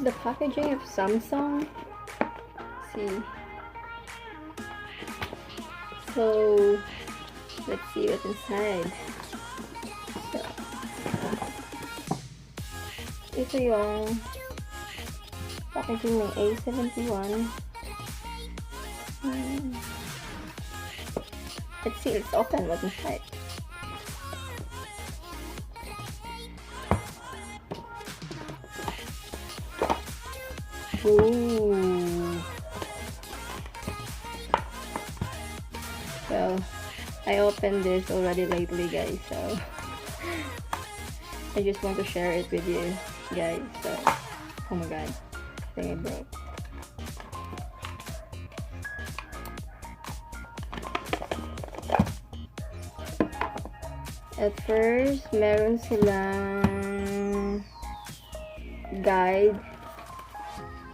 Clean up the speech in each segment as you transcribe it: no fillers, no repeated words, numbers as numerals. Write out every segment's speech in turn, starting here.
the packaging of Samsung. See. So let's see what's inside. So, ito yung packaging ng A71. Let's see, let's open what's inside. Ooh. So I opened this already lately, guys, so I just want to share it with you guys. So oh my god, I think I broke. At first, meron silang guide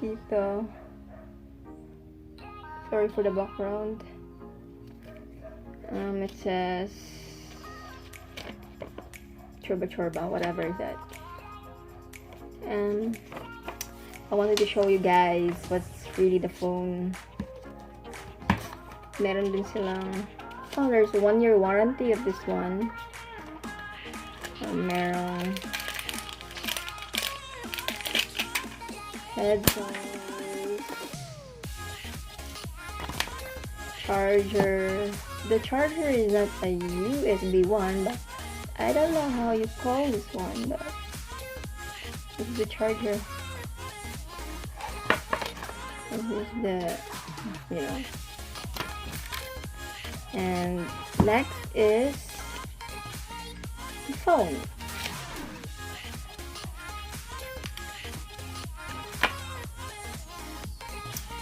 dito. Sorry for the background. It says chorba, whatever is that. And I wanted to show you guys what's really the phone. Meron din silang, oh, there's a 1-year warranty of this one. Meron headphones, charger. The charger is not a USB one, but I don't know how you call this one, but this is the charger. This is the, you know. And next is the phone.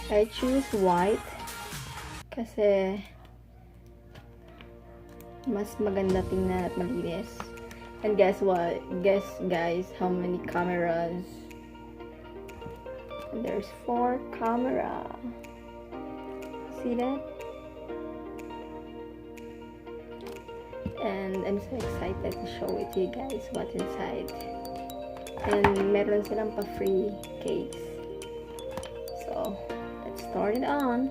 I choose white kasi mas maganda tingnan at malinis. And guess what? Guess guys how many cameras? And there's 4 camera. See that? And I'm so excited to show it to you guys what's inside. And meron silang pa free case. So let's start it on.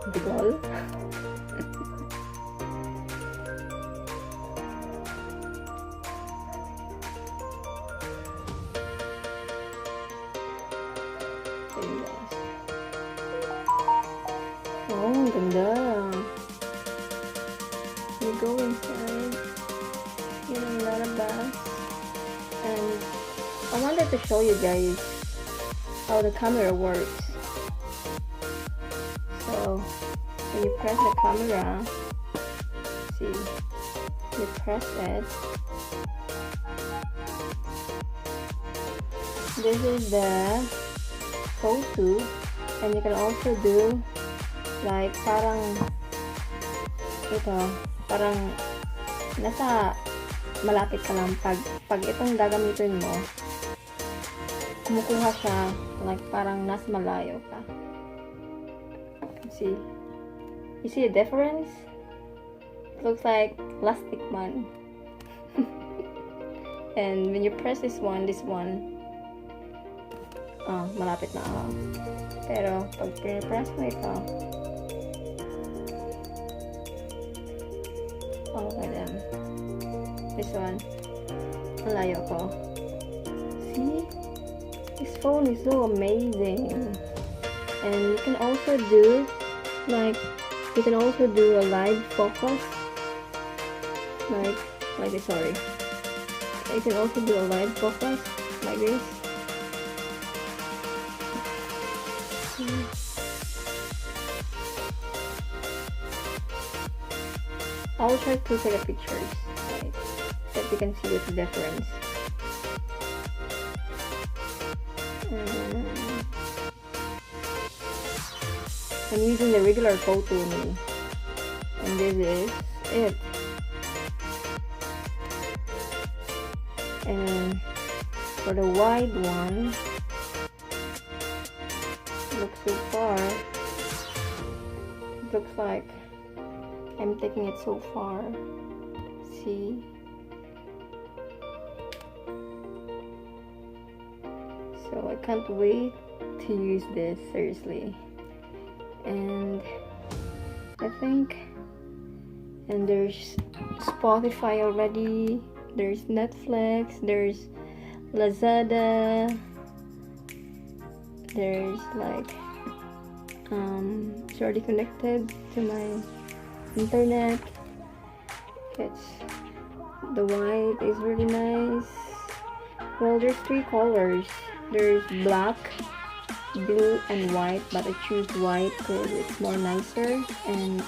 The goal. Oh, ang ganda. You go inside. Yun ang lalabas. And I wanted to show you guys how the camera works. So when you press the camera, see, you press it. This is the photo, and you can also do like parang ito, parang nasa malapit ka lang. Pag itong gagamitin mo, kumukuha siya like parang nasa malayo ka. See? You see the difference? It looks like plastic man. And when you press this one, malapit na ako. Pero pag press mo ito, okay then. This one, malayo ko. See? This phone is so amazing. And you can also do a live focus, like this. Sorry, you can also do a live focus like this. I'll try to take a pictures, right, so that you can see the difference. I'm using the regular photo me, and this is it. And for the wide one, Look so far. It looks like I'm taking it so far. See? So I can't wait to use this, seriously. And I think, and there's Spotify already, there's Netflix, there's Lazada, there's like it's already connected to my internet. It's the white is really nice. Well, there's 3 colors. There's black, blue, and white, but I choose white because it's more nicer and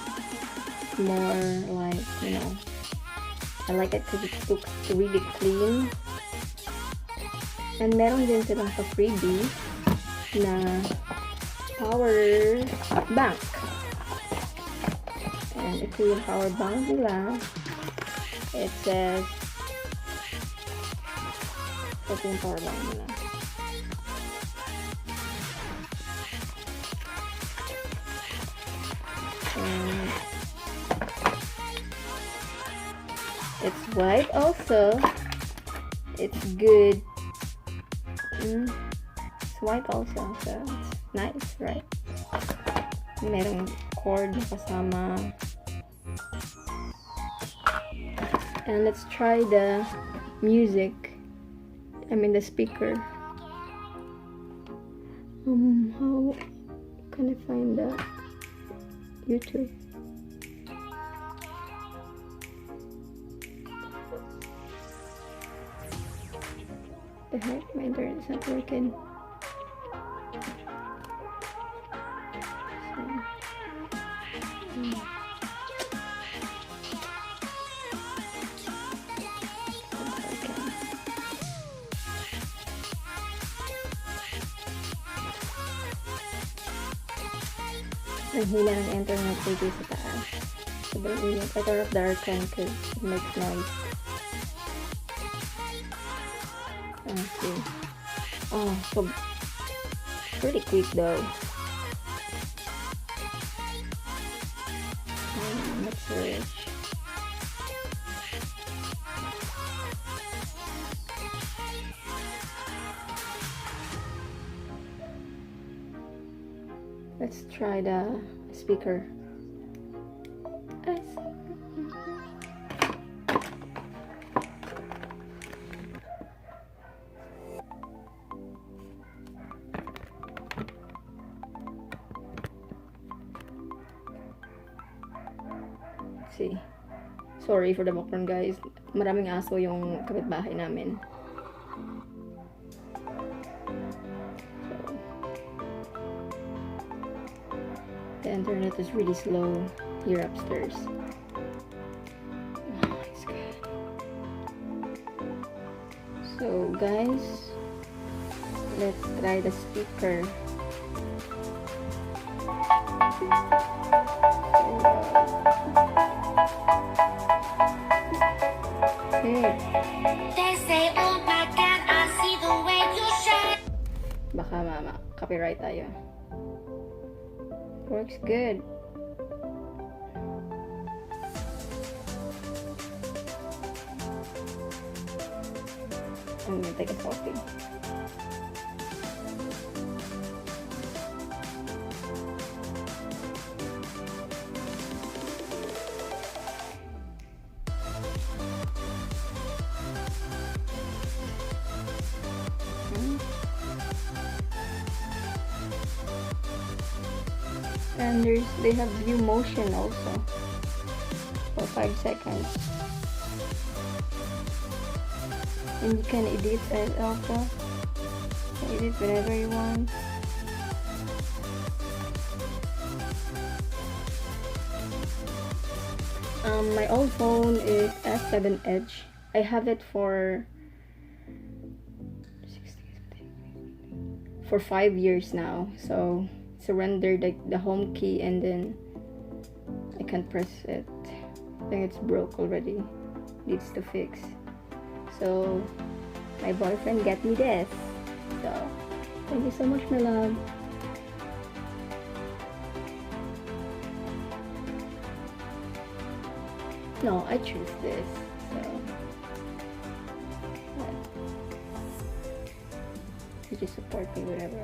more like, you know, I like it because it looks really clean. And meron din silang sa freebie na power bank. And ito yung power bank nila. It says, ito yung power bank nila. And it's white also. It's good. It's white also, so it's nice, right? Merong cord na kasama. And let's try the music. I mean the speaker. How can I find the YouTube? The heck, my internet's not working. Ang hila ng internet dito sa taas. Sobrang init. I turn off the aircon because it makes noise. See. Oh, so pretty quick though. Let's search. Let's try the speaker. See. Sorry for the background, guys. Maraming aso yung kapitbahay namin. The internet is really slow here upstairs. Oh, it's good. So guys, let's try the speaker. They say, oh my God, I see the way you shine. Baka mama, copyright tayo. Works good. I'm gonna take a selfie. And they have view motion also for 5 seconds. And you can edit it also. Edit whenever you want. My old phone is S7 Edge. I have it for 5 years now. So surrendered the home key and then I can't press it. I think it's broke already. Needs to fix. So my boyfriend got me this. So thank you so much, my love. No, I choose this. So you just support me, whatever.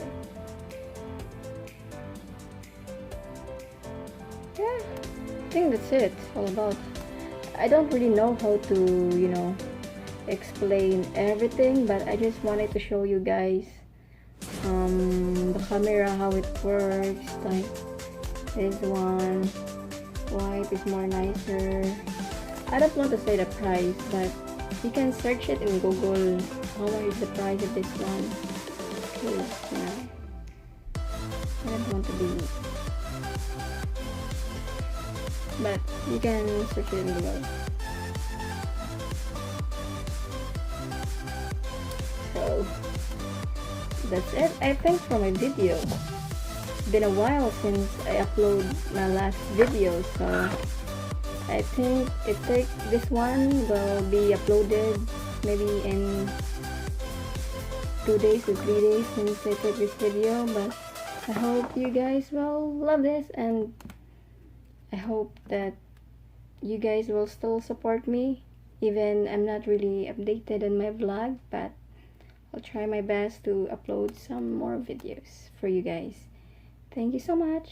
Yeah, I think that's it. All about. I don't really know how to, you know, explain everything, but I just wanted to show you guys the camera, how it works. Like this one, white is more nicer. I don't want to say the price, but you can search it in Google. How much is the price of this one? Because, you know, I don't want to be, but you can search it in Google. So that's it, I think, for my video. It's been a while since I upload my last video, so I think this one will be uploaded maybe in 2 days or 3 days since I took this video. But I hope you guys will love this, and I hope that you guys will still support me, even I'm not really updated on my vlog, but I'll try my best to upload some more videos for you guys. Thank you so much.